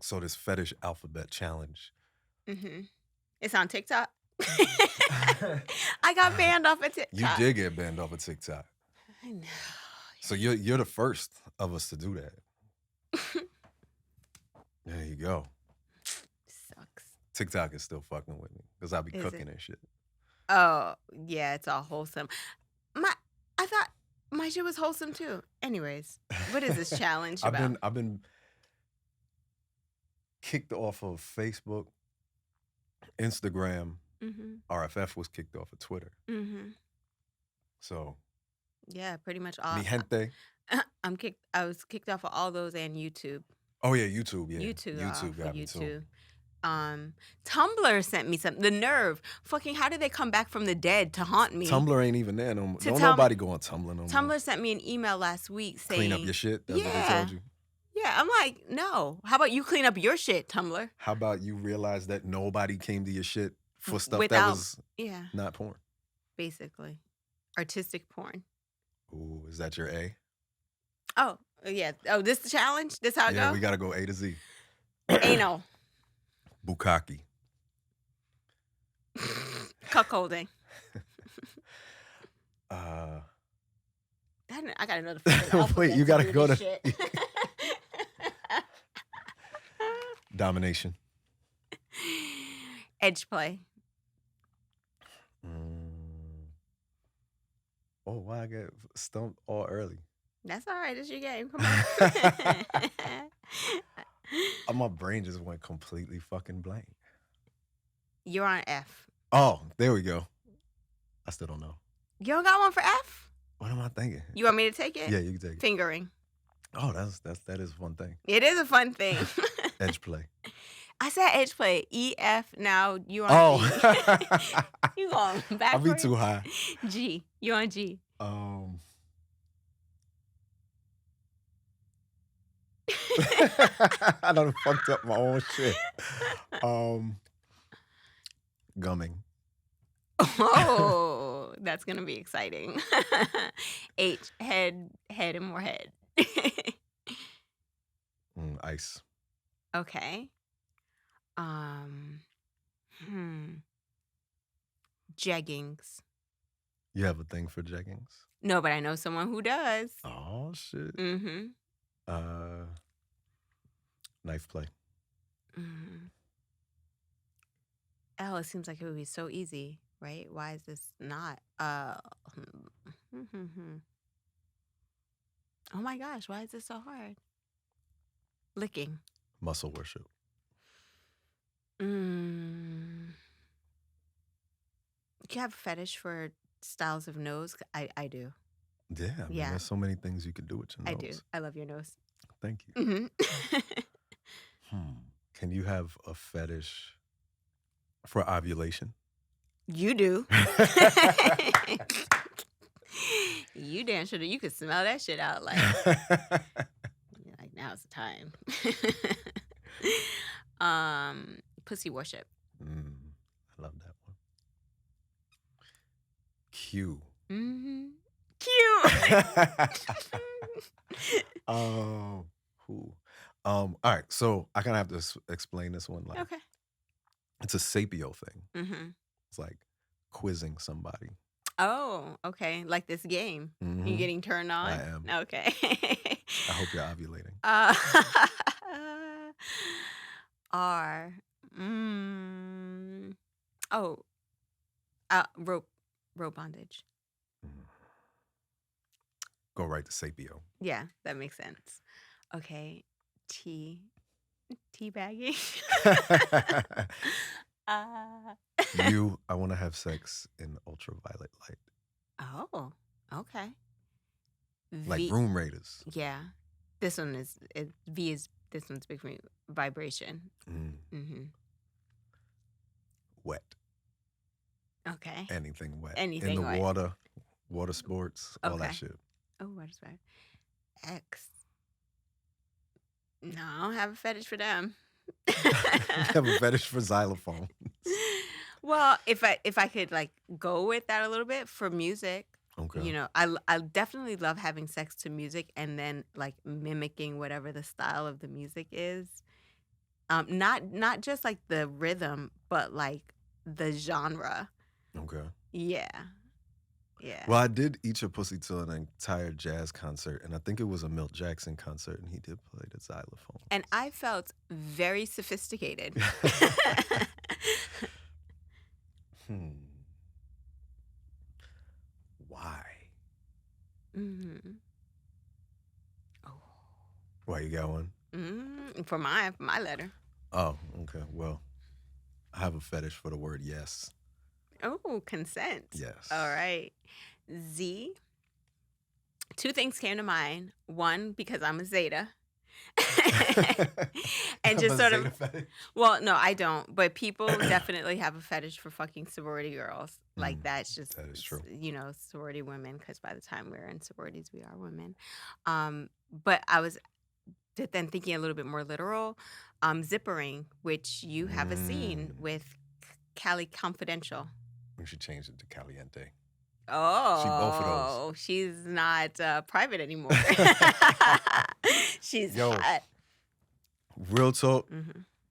So this fetish alphabet challenge. Mm-hmm. It's on TikTok. I got banned off of TikTok. You did get banned off of TikTok. I know. So you're the first of us to do that. There you go. Sucks. TikTok is still fucking with me because I be Is cooking it? and shit. Oh, yeah, it's all wholesome. I thought my shit was wholesome too. Anyways, what is this challenge about? I've been kicked off of Facebook, Instagram. Mm-hmm. RFF was kicked off of Twitter. Mm-hmm. So Yeah, pretty much all. mi gente. I was kicked off of all those and YouTube. Oh yeah, YouTube. Yeah, YouTube got me too. Tumblr sent me something. The nerve. Fucking, how did they come back from the dead to haunt me? Tumblr ain't even there no more. To Don't tell nobody go on Tumblr no more. Tumblr sent me an email last week saying, Clean up your shit. That's what they told you. Yeah, I'm like, no. How about you clean up your shit, Tumblr? How about you realize that nobody came to your shit for stuff that Without- was not porn? Basically. Artistic porn. Ooh, is that your A? Oh, yeah. Oh, this the challenge? This how it Yeah, go? we gotta go A to Z. Anal. Bukkake. Cuckolding. Uh, I got another fucking Wait, you gotta go to shit. domination. Edge play. Oh, why I get stumped all early? That's all right. It's your game. Come on. My brain just went completely fucking blank. You're on F. Oh, there we go. I still don't know. You don't got one for F? What am I thinking? You want me to take it? Yeah, you can take it. Fingering. Oh, that is one thing. It is a fun thing. Edge play. I said edge play. EF. Now you on Oh. G. You going backwards? I'll be too high. G. You on G. I done fucked up my own shit. Gumming. Oh, that's gonna be exciting. H, head, and more head. Ice. Okay. Jeggings. You have a thing for jeggings? No, but I know someone who does. Oh shit. Mm-hmm. Knife play. Mm-hmm. Oh, it seems like it would be so easy, right? Why is this not? Oh my gosh, why is this so hard? Licking. Muscle worship. Do you have a fetish for styles of nose? I do. Yeah, I mean, there's so many things you can do with your nose. I do. I love your nose. Thank you. Mm-hmm. Can you have a fetish for ovulation? You do. You damn sure you could smell that shit out like now's the time. Pussy worship. I love that one. Q. Mm-hmm. Q. All right, so I kind of have to explain this one. Like, okay. It's a sapio thing. Mm-hmm. It's like quizzing somebody. Oh, okay. Like this game. Mm-hmm. You getting turned on? I am. Okay. I hope you're ovulating. R. Rope bondage. Go right to sapio. Yeah, that makes sense. Okay. Teabagging. I want to have sex in ultraviolet light. Oh, okay. Like Room Raiders. Yeah. This one is, this one's big for me. Vibration. Mm-hmm. Wet. Okay. Anything wet. Anything in the wet. water sports, all that shit. Oh, what is that? X. No, I don't have a fetish for them. You have a fetish for xylophone. Well, if I could like go with that a little bit for music, okay. You know, I definitely love having sex to music and then like mimicking whatever the style of the music is. Not just like the rhythm, but like the genre. Okay. Yeah. Yeah. Well, I did eat your pussy to an entire jazz concert, and I think it was a Milt Jackson concert, and he did play the xylophone. And I felt very sophisticated. Why? hmm Oh. Why you got one? For my letter. Oh, okay. Well, I have a fetish for the word yes. Oh, consent. Yes. All right. Z. Two things came to mind. One, because I'm a Zeta. And just sort of, well, no, I don't. But people definitely have a fetish for fucking sorority girls. Like that's just, that is true. Sorority women. Because by the time we're in sororities, we are women. But I was then thinking a little bit more literal. Zippering, which you have a scene with Cali Confidential. We should change it to Caliente. Oh, both of those. She's not private anymore. She's hot. Real talk.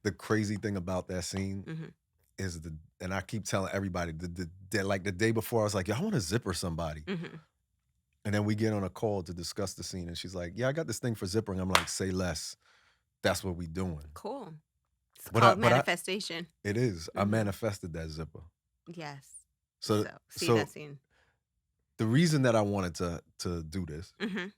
The crazy thing about that scene is and I keep telling everybody like the day before I was like, yo, I want to zipper somebody. And then we get on a call to discuss the scene, and she's like, yeah, I got this thing for zippering. I'm like, say less. That's what we doing. Cool. It's called manifestation. It is. I manifested that zipper. Yes. So that scene. The reason that I wanted to do this is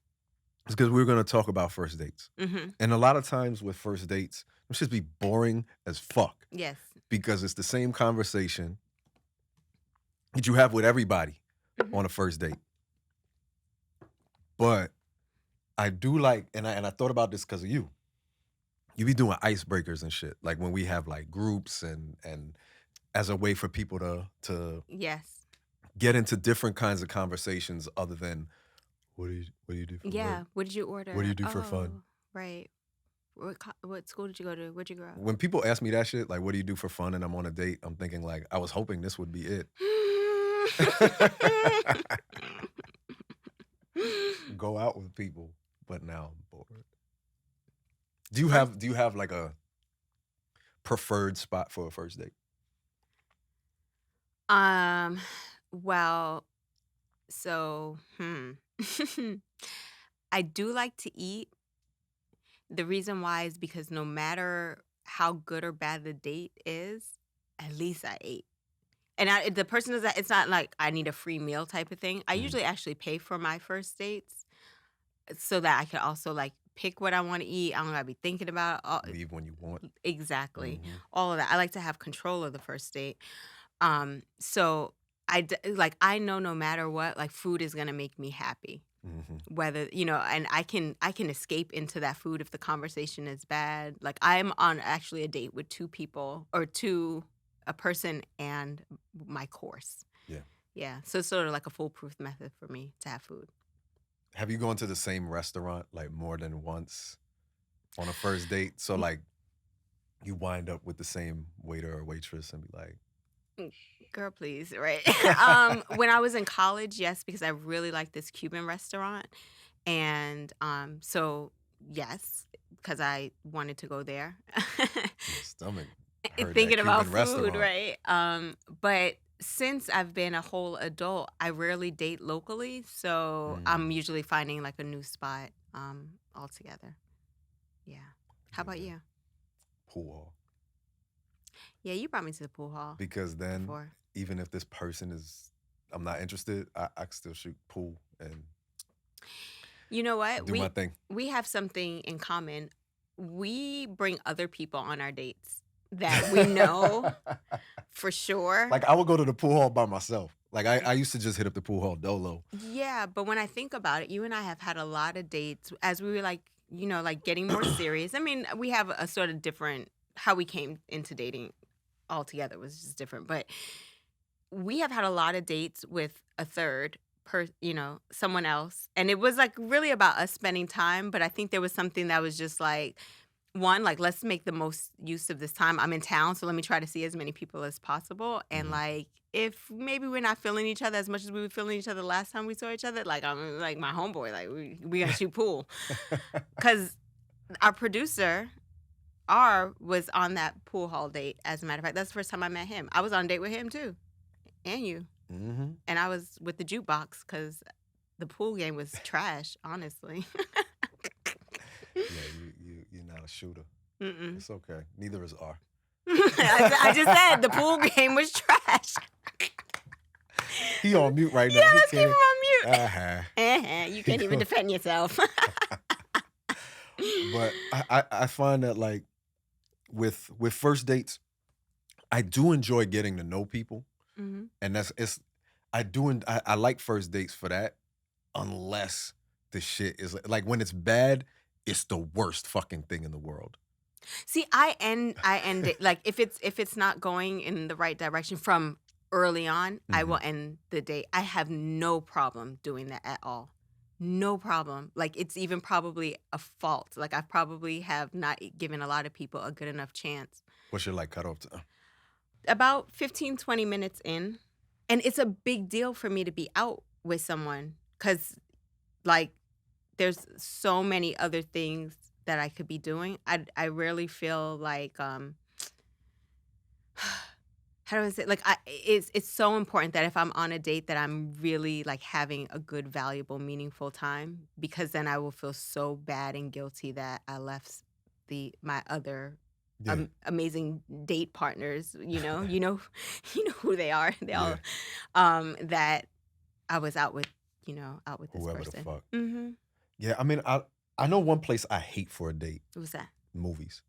because we were going to talk about first dates. And a lot of times with first dates, it should be boring as fuck. Yes. Because it's the same conversation that you have with everybody on a first date. But I do like, and I thought about this because of you. You be doing icebreakers and shit, like when we have like groups and as a way for people to yes, get into different kinds of conversations other than what do you do for fun? What did you order? What do you do for fun? Right. What school did you go to? Where'd you grow up? When people ask me that shit, like what do you do for fun, and I'm on a date, I'm thinking like I was hoping this would be it. Go out with people, but now I'm bored. Do you have like a preferred spot for a first date? Well, so I do like to eat. The reason why is because no matter how good or bad the date is, at least I ate. And the person is that it's not like I need a free meal type of thing. I usually actually pay for my first dates so that I can also like pick what I want to eat. I don't gotta be thinking about leave when you want. Exactly. All of that. I like to have control of the first date. So I know no matter what, like food is gonna make me happy. Whether and I can escape into that food if the conversation is bad. Like I'm on actually a date with two people or a person and my course. Yeah. So it's sort of like a foolproof method for me to have food. Have you gone to the same restaurant like more than once on a first date? So like you wind up with the same waiter or waitress and be like, girl, please, right? When I was in college, yes, because I really liked this Cuban restaurant. And so, yes, because I wanted to go there. Stomach. Thinking about food, right? But since I've been a whole adult, I rarely date locally. So I'm usually finding like a new spot altogether. Yeah. How about you? Pool hall. Yeah, you brought me to the pool hall. Because then, even if this person I'm not interested, I can still shoot pool and you know what? do my thing. We have something in common. We bring other people on our dates that we know for sure. Like I would go to the pool hall by myself. Like I used to just hit up the pool hall dolo. Yeah, but when I think about it, you and I have had a lot of dates as we were like, like getting more serious. I mean, we have a sort of different, how we came into dating altogether was just different. But we have had a lot of dates with a third someone else. And it was like really about us spending time. But I think there was something that was just like, one, like, let's make the most use of this time. I'm in town, so let me try to see as many people as possible. And like, if maybe we're not feeling each other as much as we were feeling each other last time we saw each other, like I'm like my homeboy, like we gotta shoot pool. Because our producer, R was on that pool hall date. As a matter of fact, that's the first time I met him. I was on a date with him too, and you. Mm-hmm. And I was with the jukebox because the pool game was trash, honestly. Yeah, you're not a shooter. Mm-mm. It's okay. Neither is R. I just said the pool game was trash. He on mute right now. Yeah, He let's keep him can't- on mute. Uh-huh. You can't even defend yourself. But I find that like with first dates, I do enjoy getting to know people, Mhm. and I like first dates for that, unless the shit is like when it's bad, it's the worst fucking thing in the world. See, I end it like if it's not going in the right direction from early on, I will end the date. I have no problem doing that at all. No problem. Like it's even probably a fault. Like I probably have not given a lot of people a good enough chance. What's your like cutoff time? About 15, 20 minutes in. And it's a big deal for me to be out with someone because like there's so many other things that I could be doing. I rarely feel like how do I say, like it's so important that if I'm on a date that I'm really like having a good, valuable, meaningful time, because then I will feel so bad and guilty that I left my other Yeah. amazing date partners, you know who they are. They all Yeah. that I was out with this Whoever person. the fuck. Mm-hmm. Yeah, I mean, I know one place I hate for a date. What's that? Movies.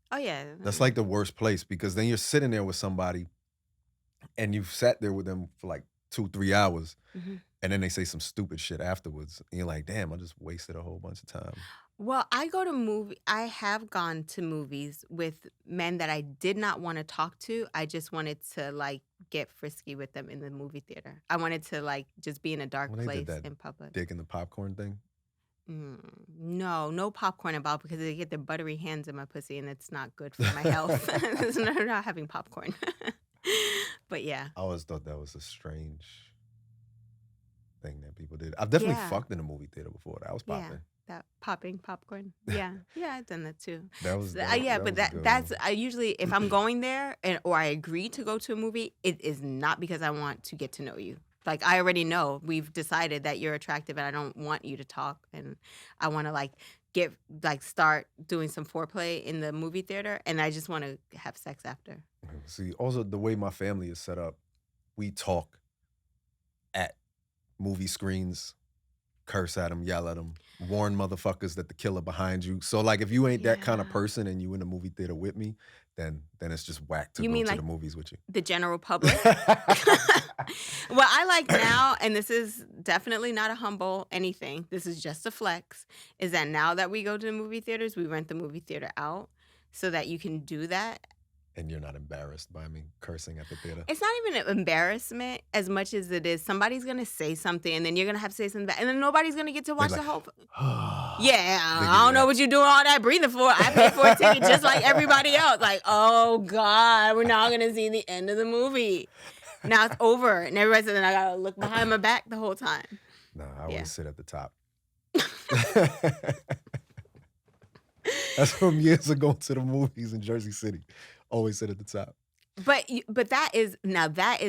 Oh yeah. That's like the worst place because then you're sitting there with somebody and you've sat there with them for like 2-3 hours, and then they say some stupid shit afterwards. And you're like, damn, I just wasted a whole bunch of time. Well, I have gone to movies with men that I did not want to talk to. I just wanted to like get frisky with them in the movie theater. I wanted to like just be in a dark When they place did that in public. dick in the popcorn thing. No popcorn involved because they get their buttery hands in my pussy and it's not good for my health. So I'm not having popcorn. But yeah. I always thought that was a strange thing that people did. I've definitely fucked in a movie theater before. That was popping. Yeah, that popping popcorn. Yeah, I've done that too. That was That's I usually if I'm going there or I agree to go to a movie, it is not because I want to get to know you. Like I already know we've decided that you're attractive and I don't want you to talk and I want to start doing some foreplay in the movie theater and I just want to have sex after. See, also the way my family is set up, we talk at movie screens, curse at them, yell at them, warn motherfuckers that the killer behind you. So like if you ain't that kind of person and you in the movie theater with me, then it's just whack to go to the movies with you. The general public? What I like now, and this is definitely not a humble anything, this is just a flex, is that now that we go to the movie theaters, we rent the movie theater out so that you can do that. And you're not embarrassed by me cursing at the theater? It's not even an embarrassment as much as it is somebody's going to say something and then you're going to have to say something back and then nobody's going to get to watch the whole... Yeah, I don't know what you're doing all that breathing for. I paid for a ticket just like everybody else. Like, oh God, we're not going to see the end of the movie. Now it's over. And everybody said, then I got to look behind my back the whole time. No, I always sit at the top. That's from years ago to the movies in Jersey City. Always sit at the top. But that is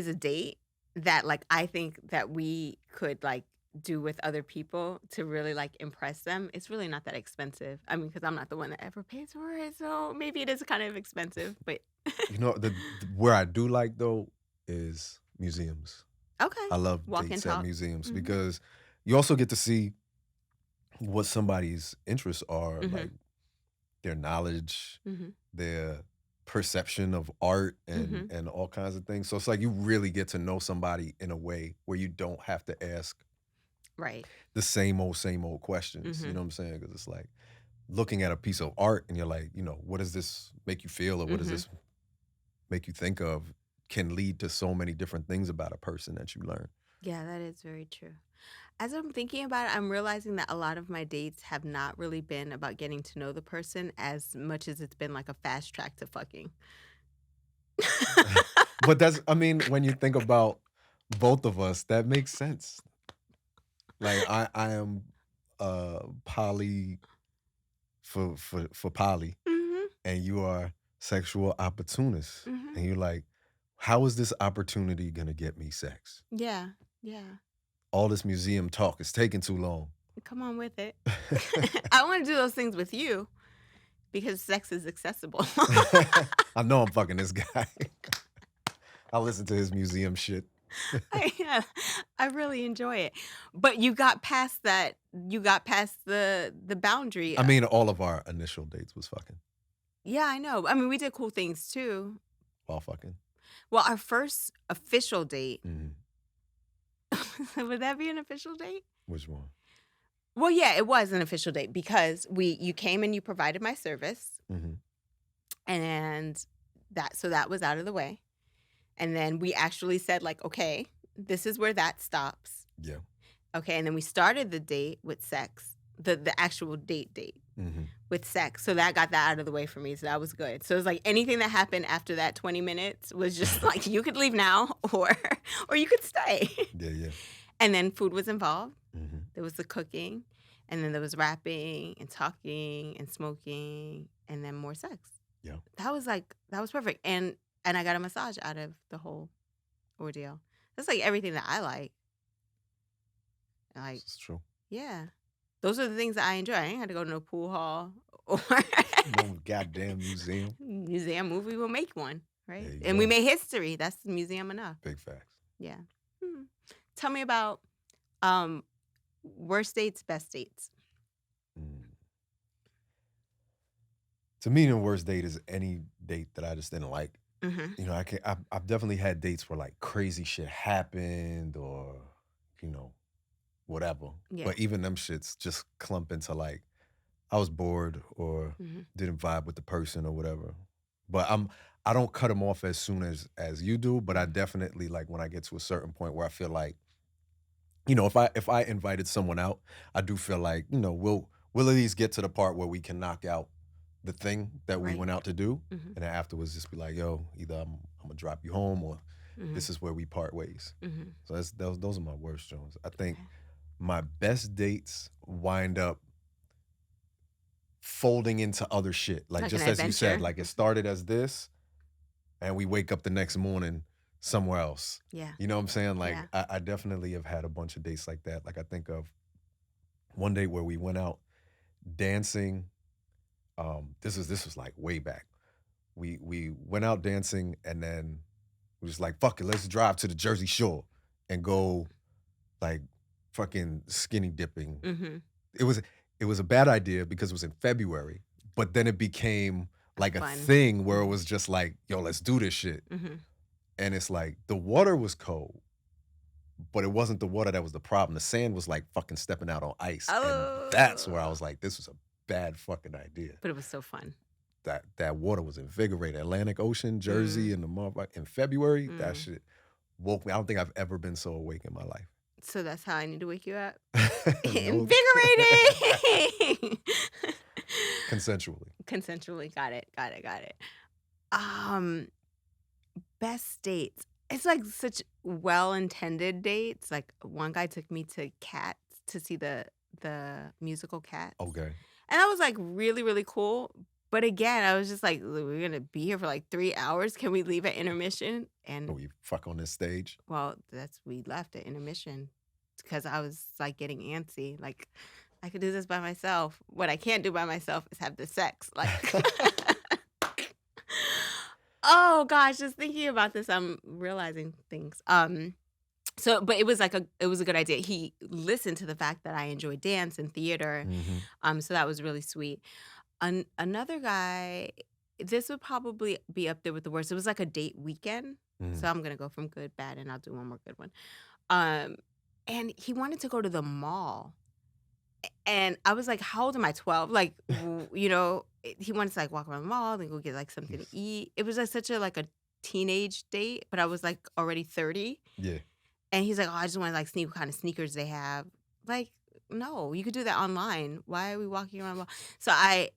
a date that like I think that we could like do with other people to really like impress them. It's really not that expensive. I mean, because I'm not the one that ever pays for it, so maybe it is kind of expensive. But where I do like though is museums. Okay. I love dates at museums because you also get to see what somebody's interests are, like their knowledge, their perception of art and all kinds of things. So it's like you really get to know somebody in a way where you don't have to ask the same old questions. You know what I'm saying? Because it's like looking at a piece of art and you're like, what does this make you feel or what does this make you think of can lead to so many different things about a person that you learn. Yeah, that is very true. As I'm thinking about it, I'm realizing that a lot of my dates have not really been about getting to know the person as much as it's been like a fast track to fucking. But when you think about both of us, that makes sense. Like I am poly for poly. and you are sexual opportunist, Mm-hmm. and you're like, how is this opportunity gonna get me sex? Yeah. Yeah. All this museum talk is taking too long. Come on with it. I want to do those things with you because sex is accessible. I know I'm fucking this guy. I listen to his museum shit. Yeah, I really enjoy it. But you got past that. You got past the boundary. I mean, all of our initial dates was fucking. Yeah, I know. I mean, we did cool things too. All fucking. Well, our first official date. Mhm. Would that be an official date? Which one? Well, yeah, it was an official date because you came and you provided my service, Mhm. and that was out of the way. And then we actually said like, okay, this is where that stops. Yeah. Okay, and then we started the date with sex, the actual date Mhm. with sex. So that got that out of the way for me. So that was good. So it was like anything that happened after that 20 minutes was just like you could leave now or you could stay. Yeah, yeah. And then food was involved. Mhm. There was the cooking, and then there was rapping and talking and smoking, and then more sex. Yeah. That was perfect. And I got a massage out of the whole ordeal. That's like everything that I like. Like, It's true. yeah. Those are the things that I enjoy. I ain't had to go to no pool hall or No goddamn museum. museum movie. We'll make one, right? There you And we go. made history. That's museum enough. Big facts. Yeah. Hmm. Tell me about worst dates, best dates. Mm. To me, the worst date is any date that I just didn't like. Mm-hmm. You know, I've definitely had dates where like crazy shit happened or, you know, whatever. Yeah. But even them shits just clump into like I was bored or Mm-hmm. didn't vibe with the person or whatever. But I don't cut them off as soon as you do, but I definitely like when I get to a certain point where I feel like, you know, if I invited someone out, I do feel like, you know, we'll at least get to the part where we can knock out the thing that we Right. went out to do. Mm-hmm. And then afterwards just be like, yo, either I'm gonna drop you home or Mm-hmm. this is where we part ways. Mm-hmm. So those are my worst Jones. I think Okay. my best dates wind up folding into other shit. Like Like just an as you said, adventure. like it started as this and we wake up the next morning somewhere else. Yeah. You know what I'm saying? Like Yeah. I definitely have had a bunch of dates like that. Like I think of one day where we went out dancing. This was like way back. We went out dancing and then we was like, fuck it, let's drive to the Jersey Shore and go like fucking skinny dipping. Mm-hmm. It was a bad idea because it was in February, but then it became like a Fun. thing where it was just like, yo, let's do this shit. Mm-hmm. And it's like the water was cold, but it wasn't the water that was the problem. The sand was like fucking stepping out on ice. Oh. And that's where I was like, this was a bad fucking idea. But it was so fun. That water was invigorating. Atlantic Ocean, Jersey, and the motherfucker in February, that shit woke me. I don't think I've ever been so awake in my life. So that's how I need to wake you up. Nope. Invigorating. Consensually. Consensually. Got it. Best dates. It's like such well-intended dates. Like one guy took me to Cats to see the musical Cats. Okay. And that was like really, really cool. But again, I was just like, we're going to be here for like 3 hours. Can we leave at intermission? And Oh, you fuck on this stage? well, we left at intermission because I was like getting antsy. Like, I could do this by myself. What I can't do by myself is have the sex. Like, oh gosh, just thinking about this, I'm realizing things. So, but it was a good idea. He listened to the fact that I enjoy dance and theater. Mm-hmm. So that was really sweet. Another guy, this would probably be up there with the worst. It was like a date weekend. Mm-hmm. So I'm going to go from good, bad, and I'll do one more good one. And he wanted to go to the mall. And I was like, how old am I? 12? Like, you know, he wanted to like walk around the mall and go get like something to eat. It was like such a teenage date, but I was like already 30. Yeah. And he's like, oh, I just want to like see what kind of sneakers they have. Like, no, you could do that online. Why are we walking around the mall? So I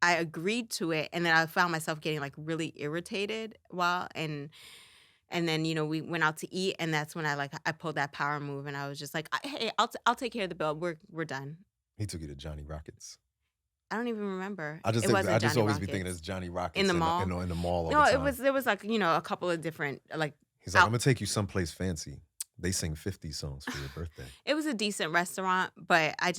agreed to it, and then I found myself getting like really irritated and then you know we went out to eat, and that's when I pulled that power move, and I was just like, hey, I'll take care of the bill. We're done. He took you to Johnny Rockets. I don't even remember. I just It wasn't always Johnny be thinking Rockets. it's Johnny Rockets In the mall? in the mall all No, the time. there was like, a couple of different like He's like, I'm gonna take you someplace fancy. They sing 50 songs for your birthday. It was a decent restaurant, but I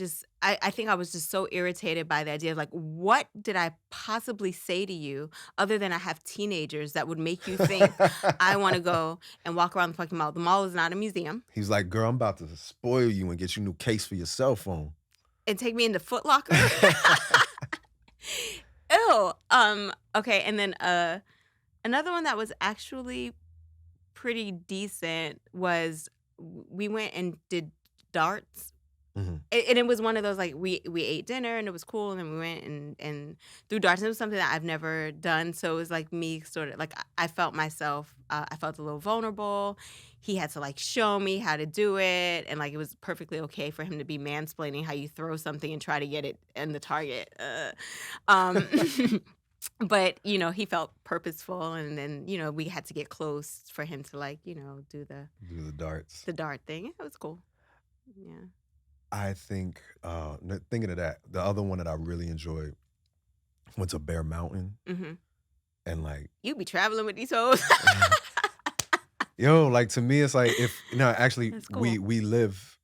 think I was just so irritated by the idea of like, what did I possibly say to you other than I have teenagers that would make you think I want to go and walk around the fucking mall? The mall is not a museum. He's like, girl, I'm about to spoil you and get you a new case for your cell phone. And take me into Foot Locker. Ew. Okay, and then another one that was actually pretty decent was we went and did darts. Mm-hmm. And it was one of those like we ate dinner and it was cool and then we went and threw darts and it was something that I've never done, so it was like me sort of like I felt myself I felt a little vulnerable. He had to like show me how to do it and like it was perfectly okay for him to be mansplaining how you throw something and try to get it in the target. But he felt purposeful and then we had to get close for him to like do the dart thing. It was cool. Yeah. I think, thinking of that, the other one that I really enjoyed went to Bear Mountain. Mm-hmm. And like... You be traveling with these hoes. Yo, like to me, it's like actually cool. we live...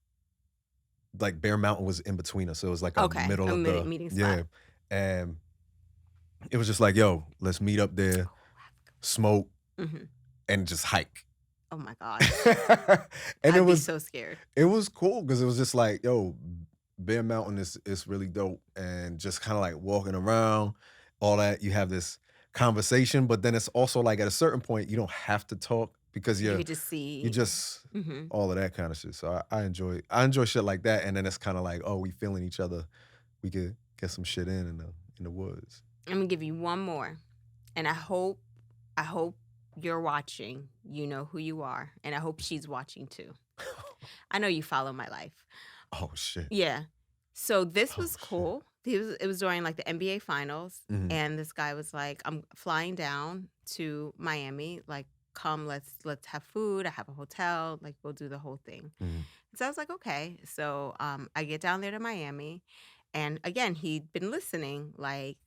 Like Bear Mountain was in between us. So it was like a middle of the... meeting spot. Yeah. And it was just like, yo, let's meet up there, smoke, and just hike. Oh my God. And I'd be so scared. It was cool because it was just like, yo, Bear Mountain is really dope. And just kind of like walking around, all that, you have this conversation, but then it's also like at a certain point, you don't have to talk because you could just see. You just, all of that kind of shit. So I enjoy shit like that. And then it's kind of like, oh, we feeling each other. We could get some shit in the woods. I'm going to give you one more. And I hope you're watching, you know who you are, and I hope she's watching too. I know you follow my life. Oh shit. Yeah. So this was cool. It was during like the NBA finals, and this guy was like, I'm flying down to Miami, like come, let's have food. I have a hotel, like we'll do the whole thing. So I was like, okay. So I get down there to Miami, and again, he'd been listening, like,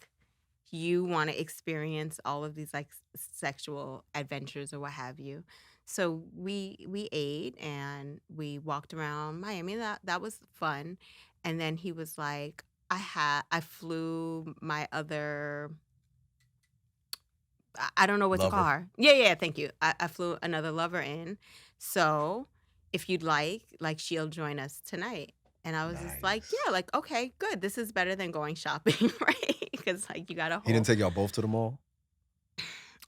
you want to experience all of these like sexual adventures or what have you. So we ate and we walked around Miami. That was fun. And then he was like, I flew my other, I don't know what to call her. Yeah, thank you. I flew another lover in. So if you'd like she'll join us tonight. And I was just like, yeah, like, okay, good. This is better than going shopping, right? Because like you got a whole... He didn't take y'all both to the mall?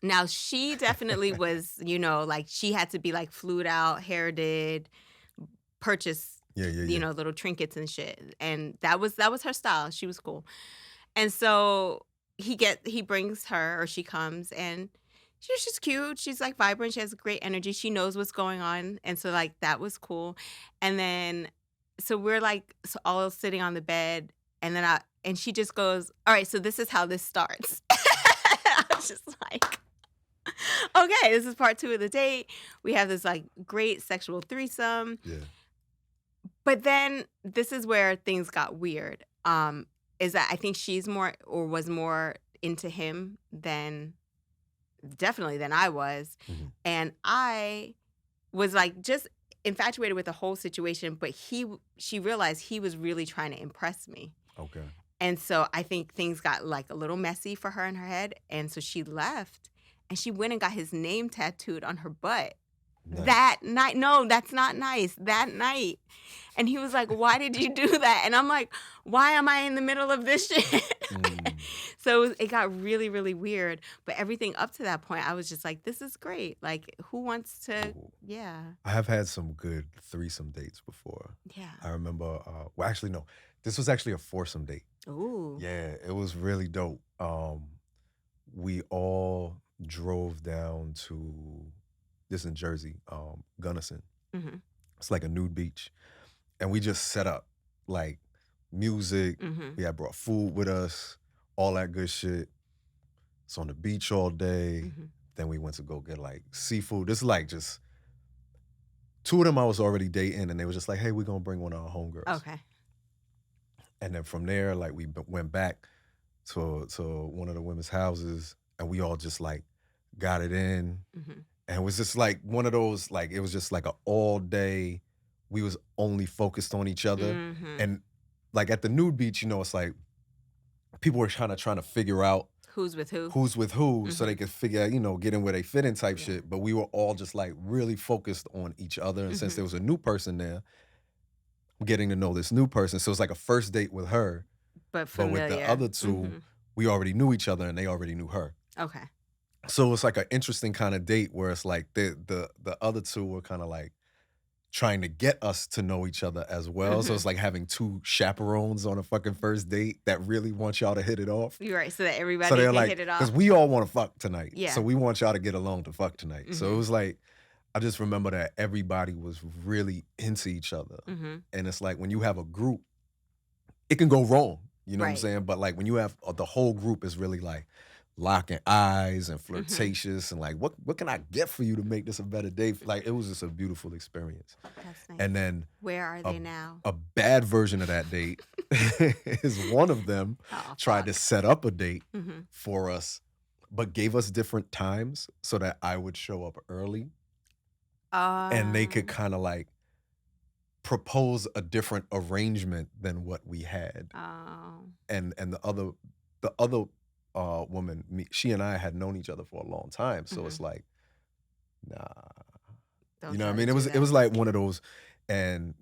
Now she definitely was, like she had to be like flued out, hair did, purchase, little trinkets and shit. And that was her style. She was cool. And so he brings her, or she comes, and she's just cute. She's like vibrant. She has great energy. She knows what's going on. And so like that was cool. And then so we're like all sitting on the bed, and then she just goes, all right, so this is how this starts. I was just like, okay, this is part 2 of the date. We have this like great sexual threesome. Yeah. But then this is where things got weird. Is that I think she's more, or was more into him than I was. And I was like just infatuated with the whole situation, but she realized he was really trying to impress me. Okay. And so I think things got like a little messy for her in her head. And so she left and she went and got his name tattooed on her butt. Nice. That night. No, that's not nice. That night. And he was like, why did you do that? And I'm like, why am I in the middle of this shit? So it got really, really weird. But everything up to that point, I was just like, this is great. Like, who wants to, yeah. I have had some good threesome dates before. Yeah. I remember, well, actually, no. This was actually a foursome date. Ooh. Yeah, it was really dope. We all drove down to, this in Jersey, Gunnison. It's like a nude beach. And we just set up like music. We had brought food with us, all that good shit. It's on the beach all day. Then we went to go get like seafood. This is like just, 2 of them I was already dating, and they were just like, hey, we're gonna bring one of our homegirls. Okay. And then from there, like we went back to one of the women's houses, and we all just like got it in, Mm-hmm. and it was just like one of those, like it was just like an all day. We was only focused on each other, Mm-hmm. and like at the nude beach, it's like people were kind of trying to figure out who's with who, so they could figure out, get in where they fit in type Yeah. shit. But we were all just like really focused on each other, and since there was a new person there, getting to know this new person, so it's like a first date with her. but But with the other two, we already knew each other and they already knew her. Okay. So it's like an interesting kind of date where it's like the other two were kind of like trying to get us to know each other as well. So it's like having two chaperones on a fucking first date that really want y'all to hit it off. You're right. So that everybody can like, hit it off. because we all want to fuck tonight. Yeah. So we want y'all to get along to fuck tonight. So it was like, I just remember that everybody was really into each other. And it's like when you have a group, it can go wrong. You know what I'm saying? But like when you have the whole group is really like locking eyes and flirtatious and like, what can I get for you to make this a better day? Like it was just a beautiful experience. That's nice. And then where are they now? A bad version of that date is one of them tried to set up a date for us, but gave us different times so that I would show up early. And they could kind of like propose a different arrangement than what we had. And the other woman, she and I had known each other for a long time, so it's like, nah, Don't you know what I try mean? to It do was that. like one of those, and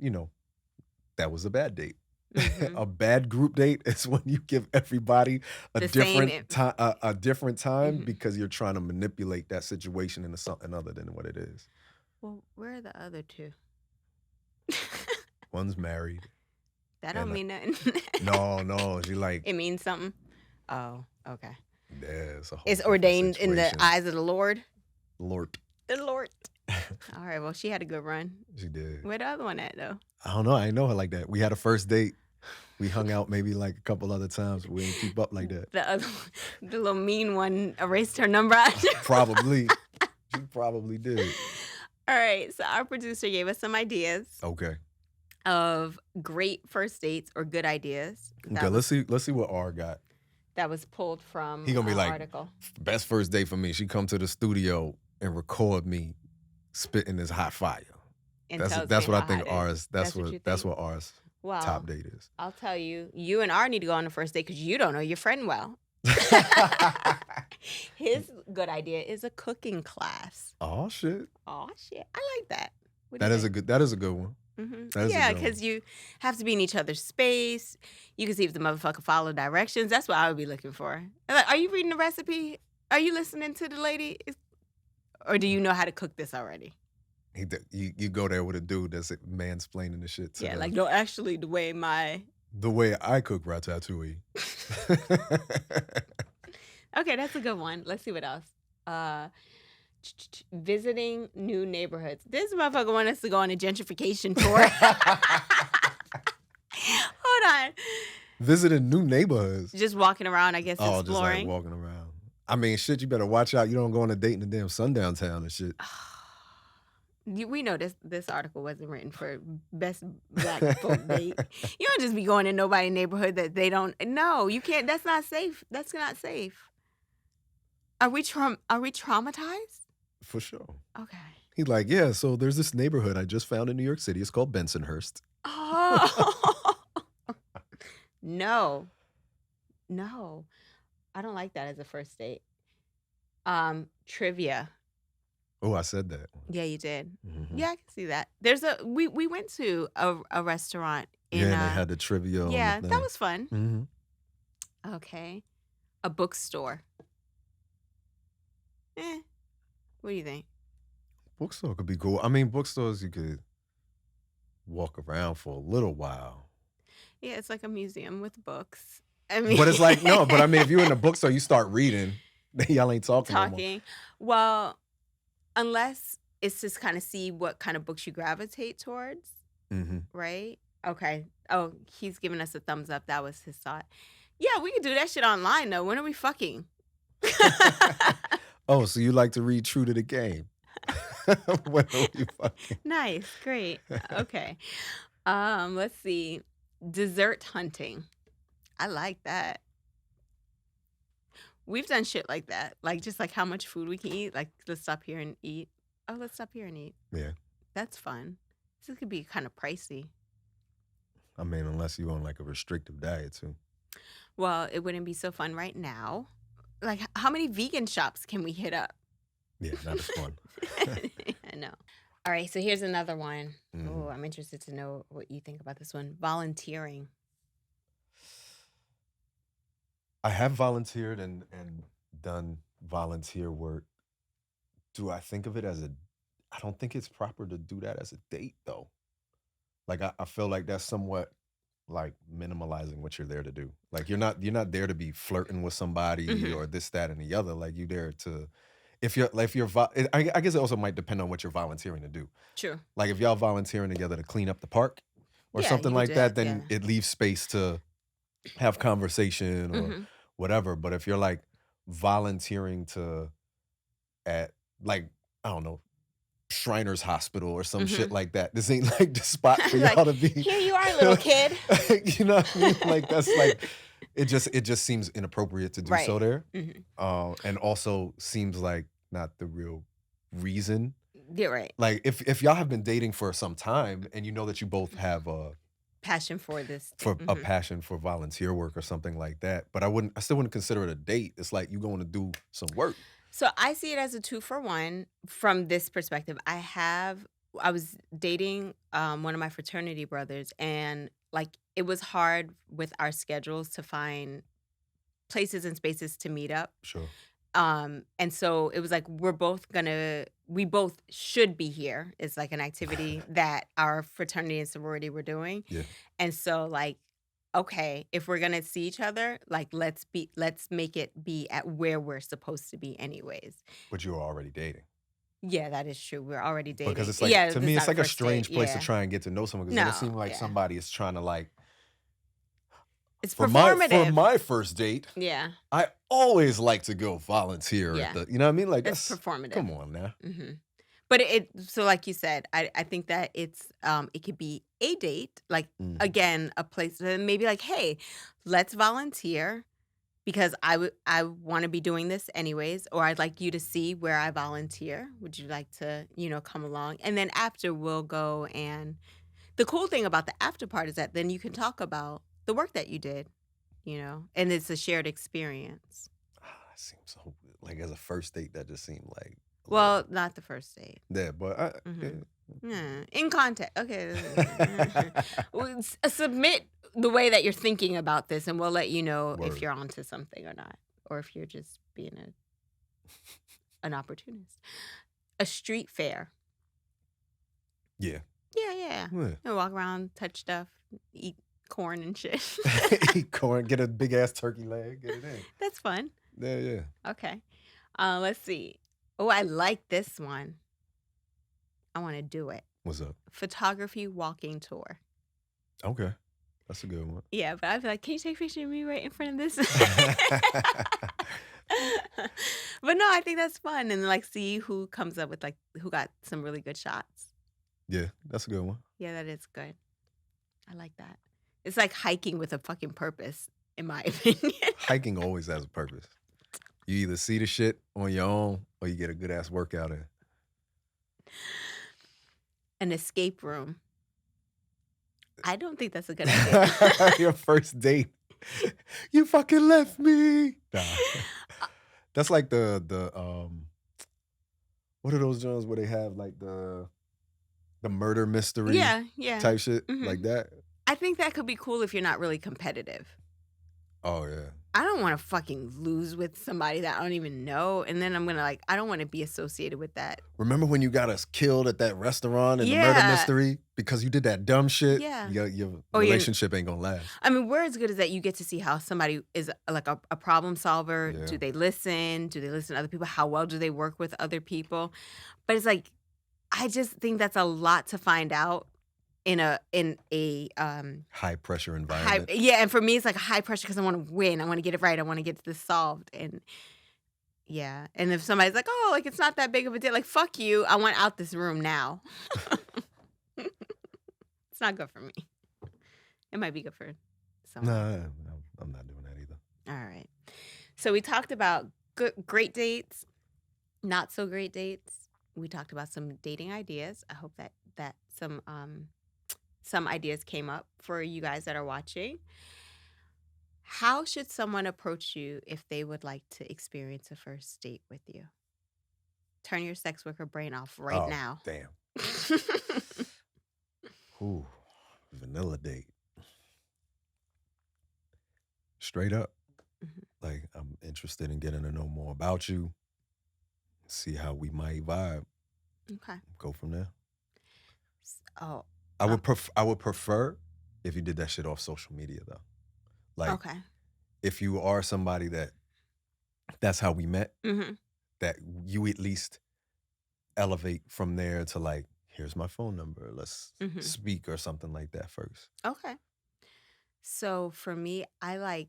that was a bad date. A bad group date is when you give everybody a The different time because you're trying to manipulate that situation into something other than what it is. Well, where are the other two? One's married. That don't mean nothing. No, she like It means something. Oh, okay. Yeah, it's a whole It's different ordained in the situation. eyes of the Lord. Lord. The Lord. All right. Well, she had a good run. She did. Where the other one at though? I don't know. I ain't know her like that. We had a first date. We hung out maybe like a couple other times, but we didn't keep up like that. The other, the little mean one erased her number out. Probably. She probably did. All right. So our producer gave us some ideas Okay. of great first dates or good ideas. Okay. Let's see what R got. That was pulled from He gonna be an like, article. Best first date for me. She come to the studio and record me spitting this hot fire. And That's what I think hot ours. That's what ours Well, top date is. I'll tell you, you and R need to go on the first date because you don't know your friend well. His good idea is a cooking class. Oh shit. Oh shit, I like that. That is a good one. Yeah, because you have to be in each other's space. You can see if the motherfucker follow directions. That's what I would be looking for. Like, are you reading the recipe? Are you listening to the lady? Or do you know how to cook this already? You go there with a dude that's mansplaining the shit to Yeah, them. like, no, actually, the way I cook ratatouille. Okay, that's a good one. Let's see what else. Visiting new neighborhoods. This motherfucker want us to go on a gentrification tour. Hold on. Visiting new neighborhoods. Just walking around, I guess, exploring. Just like walking around. I mean, shit, you better watch out. You don't go on a date in the damn sundown town and shit. We know this article wasn't written for best black folk date. You don't just be going in nobody's neighborhood that they don't. No, you can't. That's not safe. That's not safe. Are we traumatized? For sure. Okay. He's like, yeah, so there's this neighborhood I just found in New York City. It's called Bensonhurst. Oh. No. I don't like that as a first date. Trivia. Oh, I said that. Yeah, you did. Mm-hmm. Yeah, I can see that. There's we went to a restaurant in and they had the trivia. Yeah, on the that was fun. Mm-hmm. Okay. A bookstore. What do you think? Bookstore could be cool. I mean, bookstores you could walk around for a little while. Yeah, it's like a museum with books. I mean, but it's like no. But I mean, if you're in a bookstore, you start reading. Y'all ain't talking. Talking. Well, unless it's just kind of see what kind of books you gravitate towards, right? Okay. Oh, he's giving us a thumbs up. That was his thought. Yeah, we can do that shit online though. When are we fucking? Oh, so you like to read True to the Game? When are we fucking? Nice, great. Okay. Let's see. Dessert hunting. I like that. We've done shit like that. Like, just like how much food we can eat. Like, let's stop here and eat. Oh, let's stop here and eat. Yeah. That's fun. This could be kind of pricey. I mean, unless you on like a restrictive diet too. Well, it wouldn't be so fun right now. Like, how many vegan shops can we hit up? Yeah, not as fun. I know. All right, so here's another one. Mhm. Oh, I'm interested to know what you think about this one. Volunteering. I have volunteered and done volunteer work. Do I think of it as I don't think it's proper to do that as a date though. Like I feel like that's somewhat like minimalizing what you're there to do. Like you're not there to be flirting with somebody Mhm. or this, that, and the other. Like you there to if you're I guess it also might depend on what you're volunteering to do. True. Like if y'all volunteering together to clean up the park or Yeah, something you could like do that, that, then yeah. it leaves space to have conversation or Mhm. whatever. But if you're like volunteering to at like, I don't know, Shriners Hospital or some shit Mhm. like that, this ain't like the spot for Like, y'all to be. here you are, little kid. You know what I mean? Like that's like it just seems inappropriate to do so Right. there. Mhm. And also seems like not the real reason. You're right. Like if y'all have been dating for some time and you know that you both have Passion for this. for a Mhm. passion for volunteer work or something like that, but I still wouldn't consider it a date. It's like you going to do some work. So I see it as a 2-for-1 from this perspective. I was dating one of my fraternity brothers, and like it was hard with our schedules to find places and spaces to meet up. Sure. And so it was like we both should be here. It's like an activity that our fraternity and sorority were doing. Yeah. And so like, okay, if we're gonna see each other, like let's make it be at where we're supposed to be anyways. But you were already dating. Yeah, that is true. We're already dating. Because it's like Yeah, to this me, is it's not a like a first date. strange place to Yeah. try and get to know someone because then it No, seems like yeah. somebody is trying to like It's for performative. my first date, Yeah. I always like to go volunteer Yeah. at the you know what I mean? Like It's that's performative. come on now. Hmm. But so like you said, I think that it could be a date, like Mhm. again, a place maybe like, hey, let's volunteer because I want to be doing this anyways, or I'd like you to see where I volunteer. Would you like to, come along? And then after we'll go, and the cool thing about the after part is that then you can talk about the work that you did, and it's a shared experience. That seems so like as a first date that just seemed like a Well, little- not the first date. yeah, but Mhm. In context. Okay. Well, submit the way that you're thinking about this, and we'll let you know if Word. you're onto something or not, or if you're just being an opportunist. A street fair. Yeah. Yeah, yeah. Yeah. You walk around, touch stuff, eat corn and shit. Eat corn, get a big ass turkey leg, get it in. That's fun. Yeah, yeah. Okay. Let's see. Oh, I like this one. I want to do it. What's up? Photography walking tour. Okay. That's a good one. Yeah, but I'd be like, can you take a picture of me right in front of this? But no, I think that's fun. And like see who comes up with like who got some really good shots. Yeah, that's a good one. Yeah, that is good. I like that. It's like hiking with a fucking purpose, in my opinion. Hiking always has a purpose. You either see the shit on your own or you get a good ass workout in. An escape room. I don't think that's a good idea. Your first date. You fucking left me. Nah. That's like the what are those genres where they have like the murder mystery Yeah. type shit Mhm. like that? I think that could be cool if you're not really competitive. Oh yeah. I don't want to fucking lose with somebody that I don't even know. And then I'm going to I don't want to be associated with that. Remember when you got us killed at that restaurant in the murder Yeah. mystery because you did that dumb shit? Yeah. Your Or you're- relationship ain't gonna last. I mean, where it's good is that you get to see how somebody is like a problem solver. Yeah. Do they listen? Do they listen to other people? How well do they work with other people? But it's like, I just think that's a lot to find out in a High pressure environment. yeah. And for me, it's like high pressure because I want to win. I want to get it right. I want to get this solved. And yeah. And if somebody's like, oh, like it's not that big of a deal, like fuck you. I want out this room now. It's not good for me. It might be good for someone. Nah, I'm not doing that either. All right. So we talked about great dates, not so great dates. We talked about some dating ideas. I hope that some ideas came up for you guys that are watching. How should someone approach you if they would like to experience a first date with you? Turn your sex worker brain off right Oh, now. damn. Ooh, vanilla date. Straight up. Mhm. Like, I'm interested in getting to know more about you, see how we might vibe, Okay. go from there. Oh, I would prefer if you did that shit off social media though. Like, okay. if you are somebody that's how we met, Hmm. that you at least elevate from there to like, here's my phone number, let's Hmm. speak or something like that first. Okay. So for me, I like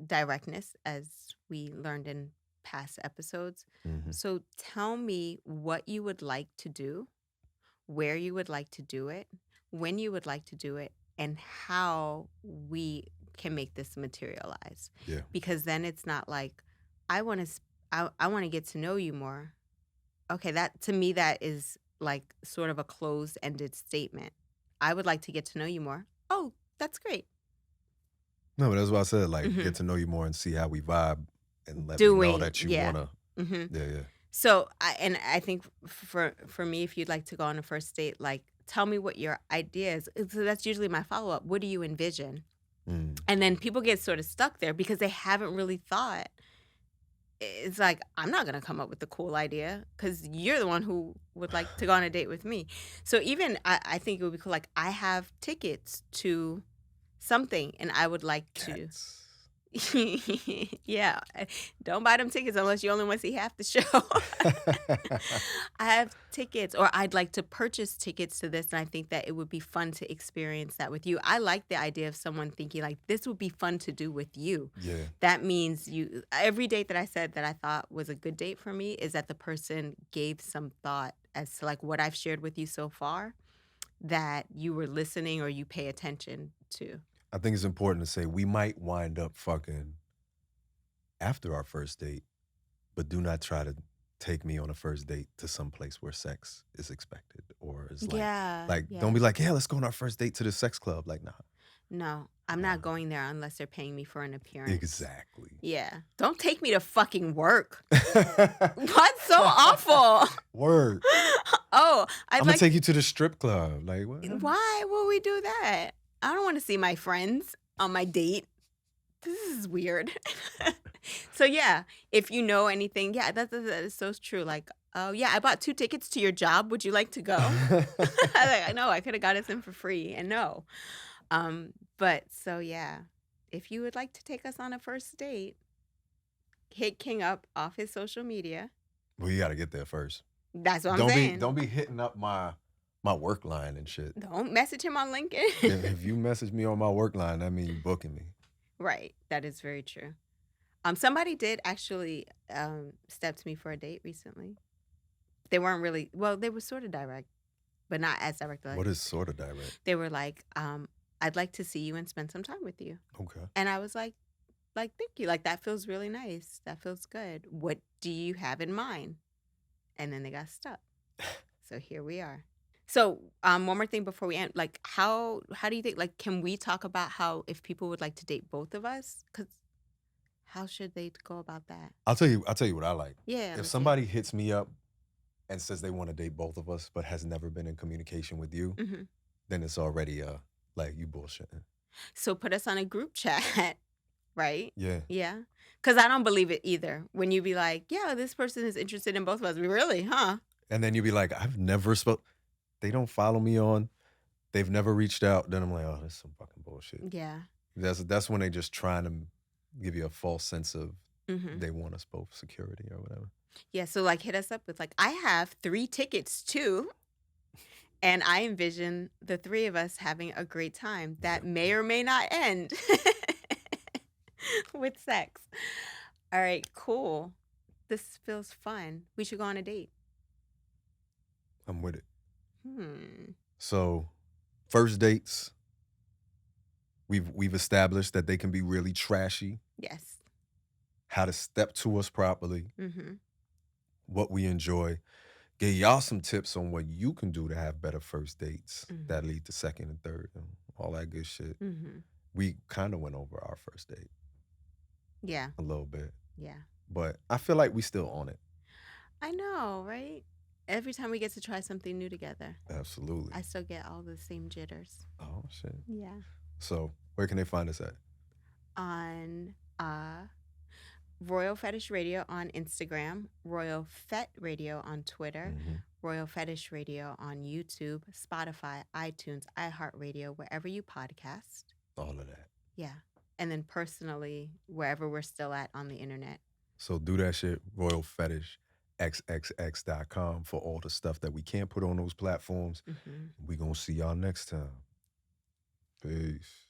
directness, as we learned in past episodes. Hmm. So tell me what you would like to do, where you would like to do it, when you would like to do it, and how we can make this materialize. Yeah. Because then it's not like I want to I want to get to know you more. Okay, that to me that is like sort of a closed-ended statement. I would like to get to know you more. Oh, that's great. No, but that's what I said. Like, Hmm. get to know you more and see how we vibe, and let me know Doing, that you yeah. wanna. Hmm. Yeah, yeah. So, I think for me, if you'd like to go on a first date, like tell me what your idea is. So that's usually my follow up. What do you envision? Mm. And then people get sort of stuck there because they haven't really thought. It's like I'm not gonna come up with the cool idea because you're the one who would like to go on a date with me. So even I think it would be cool. Like I have tickets to something, and I would like to. Cats. Yeah, don't buy them tickets unless you only want to see half the show. I have tickets, or I'd like to purchase tickets to this, and I think that it would be fun to experience that with you. I like the idea of someone thinking like this would be fun to do with you. Yeah. That means you every date that I said that I thought was a good date for me is that the person gave some thought as to like what I've shared with you so far, that you were listening or you pay attention to. I think it's important to say we might wind up fucking after our first date, but do not try to take me on a first date to some place where sex is expected or is Yeah, like don't yeah. be like, yeah, let's go on our first date to the sex club. Like, nah. No, I'm not going there unless they're paying me for an appearance. Exactly. Yeah. Don't take me to fucking work. What's so awful? Word. Oh, I'm I'd gonna like. take you to the strip club. Like, what? Why would we do that? I don't want to see my friends on my date. This is weird. So yeah, if you know anything, yeah, that is so true. Like, oh yeah, I bought 2 tickets to your job. Would you like to go? I know I could have got us in for free, and no. But so yeah, if you would like to take us on a first date, hit King up off his social media. Well, you gotta get there first. That's what I'm saying. Don't be hitting up my work line and shit. Don't message him on LinkedIn. If you message me on my work line, that means you booking me. Right. That is very true. Somebody did actually step to me for a date recently. They weren't really well, they were sort of direct, but not as direct. Like, What is sort of direct? they were like, I'd like to see you and spend some time with you. Okay. And I was like, thank you. Like that feels really nice. That feels good. What do you have in mind? And then they got stuck. So here we are. So one more thing before we end, like how do you think, like, can we talk about how if people would like to date both of us? Because how should they go about that? I'll tell you what I like. Yeah. If let's somebody hits me up and says they want to date both of us, but has never been in communication with you, Mm-hmm. then it's already like you bullshitting. So put us on a group chat, right? Yeah. Yeah. Because I don't believe it either. When you be like, yeah, this person is interested in both of us. Really? Huh? And then you be like, I've never spoke. They don't follow me on. They've never reached out. Then I'm like, oh, this is some fucking bullshit. Yeah. That's when they just trying to give you a false sense of Mm-hmm. they want us both security or whatever. Yeah. So like hit us up with like, I have 3 tickets too. And I envision the 3 of us having a great time that may or may not end with sex. All right, cool. This feels fun. We should go on a date. I'm with it. Hmm. So, first dates, we've established that they can be really trashy. Yes. how to step to us properly, Mm-hmm. what we enjoy. Give y'all some tips on what you can do to have better first dates that Mm-hmm. lead to second and third and all that good shit. Mm-hmm. We kind of went over our first date Yeah. a little bit, Yeah. but I feel like we still on it. I know, right? Every time we get to try something new together, Absolutely. I still get all the same jitters. Oh, shit. Yeah. So where can they find us at? On Royal Fetish Radio on Instagram, Royal Fet Radio on Twitter, Royal Fetish Radio on YouTube, Spotify, iTunes, iHeartRadio, wherever you podcast. All of that. Yeah. And then personally, wherever we're still at on the internet. So do that shit, Royal Fetish, xxx.com for all the stuff that we can't put on those platforms. We gonna see y'all next time. Peace.